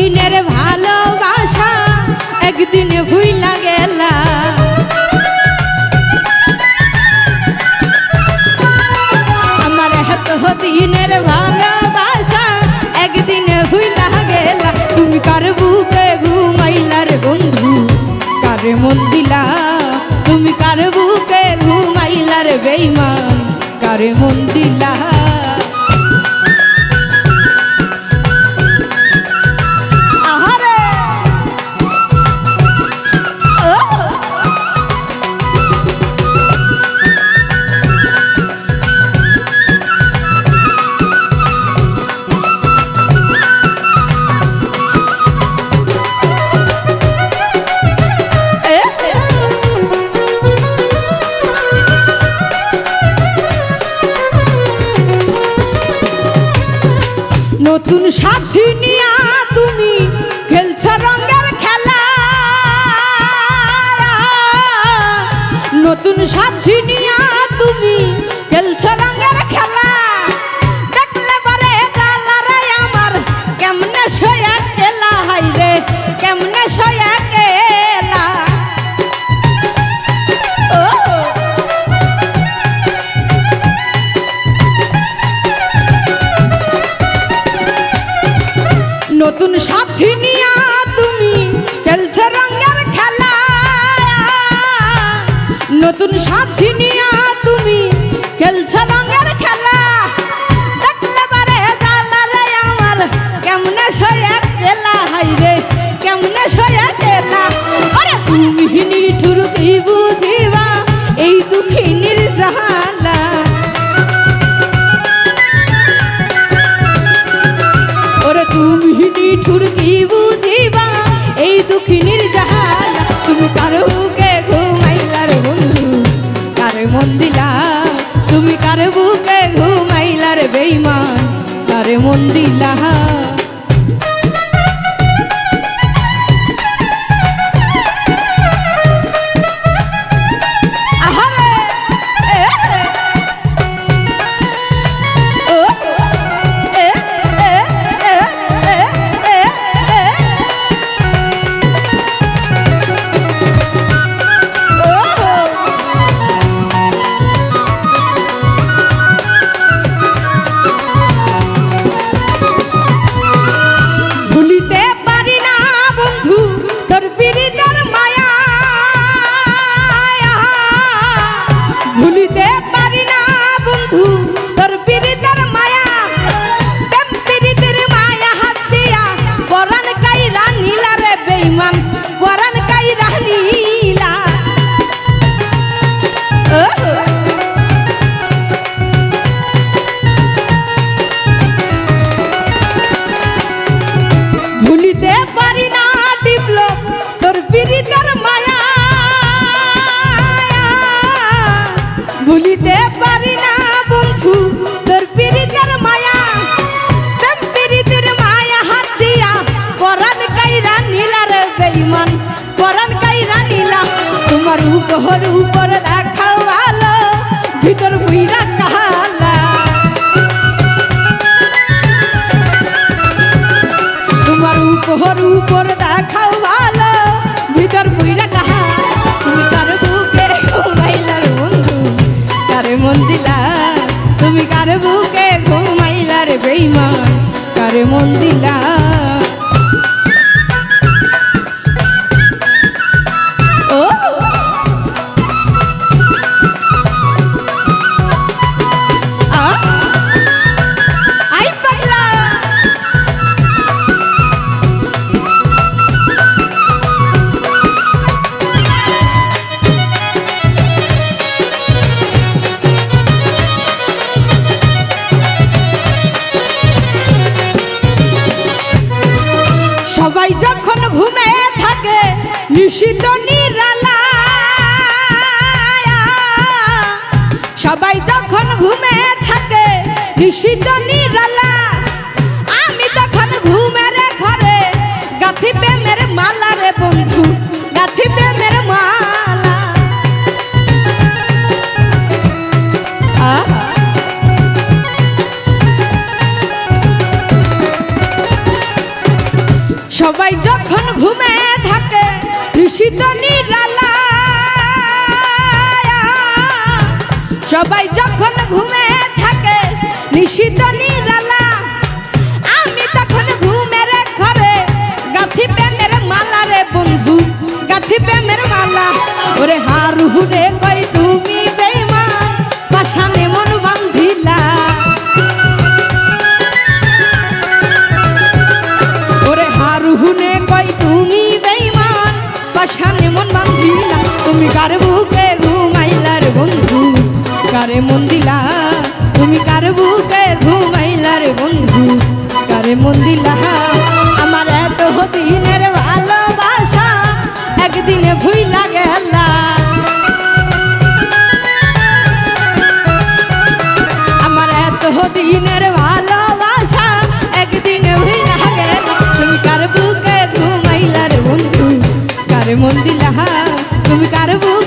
দিনের ভালোবাসা একদিনে ভুইলা গেলা। আমার এত দিনের ভালোবাসা একদিনে ভুইলা গেলা। তুমি কার বুকে ঘুমাইলা রে বন্ধু, কারে মন দিলা? তুমি কার বুকে ঘুমাইলা রে বেঈমান, কারে মন দিলা? নতুন সাথী নিয়া তুমি খেলছ রঙের খেলা, নতুন সাথী নিয়া তুমি খেলছ রঙের খেলা। দেখলে পারে জ্বালা রে আমার, কেমনে সয়া কেলা, হাই রে কেমনে সয়া কেলা। নতুন সাথী নিয়া তুমি খেলছ রঙের খেলা, নতুন সাথী নিয়া তুমি খেলছ রঙের খেলা। দেখলে পারে জ্বালা রে আমার, কেমনে সয়া কেলা, হাই রে কেমনে সয়া কেলা। আরে তুমি নিঠুর কি বুঝিবা এই দুঃখিনীর জ্বালা। ওরে তুমি নিঠুর কি বুঝিবা এই দুঃখিনীর জ্বালা। তুমি কার বুকে ঘুমাইলা রে বন্ধু, কারে মন দিলা? তুমি কার বুকে ঘুমাইলা রে বেঈমান, কারে মন দিলা? ভুলিতে পারি না টিপল তোর পিরিতের মায়া, ভুলিতে পারি না বন্ধু তোর পিরিতের মায়া। প্রেম পিরিতের মায়া হাত দিয়া পরাণ কাইরা নীলা রে বেঈমান, পরাণ কাইরা নীলা। তোমার উপর দেখাও ভালো, ভিতর বুইরা কালা। তোমার উপর দেখাও ভালো, ভিতর বুইরা কাহা। তুমি কার বুকে ঘুমাইলা রে বন্ধু, কারে মন দিলা? তুমি কার বুকে ঘুমাইলা রে বেঈমান, কারে মন দিলা? সবাই যখন ঘুমে থাকে নিশিত নিরালা, সবাই যখন ঘুমে থাকে নিশিত নিরালা, আমি তখন ঘুমের ঘরে গাথি প্রেমের মালা রে বন্ধু, গাথি প্রেমের মালা। নিষিদ্ধ নিরালা সবাই যখন ঘুমে থাকে নিষিদ্ধ নিরালা আমি তখন ঘুমের ঘরে গাথি প্রেমের মালা রে বন্ধু গাথি প্রেমের মালা ওরে হারু রে কই তুমি বেঈমান পাশানে মন বাঁধিলা ওরে হারু রে কই তুমি বেঈমান পাশানে মন বাঁধিলা তুমি কার বুকে ঘুমাইলা রে বন্ধু কারে মন দিলা তুমি কার বুকে ঘুমাইলা রে বন্ধু কারে মন দিলা আমার এত দিনের ভালোবাসা একদিনে ভুইলা গেলা আমার এত দিনের ভালোবাসা একদিনে ভুইলা গেলা তুমি কার বুকে ঘুমাইলা রে বন্ধু কারে মন দিলা তুমি কার বুকে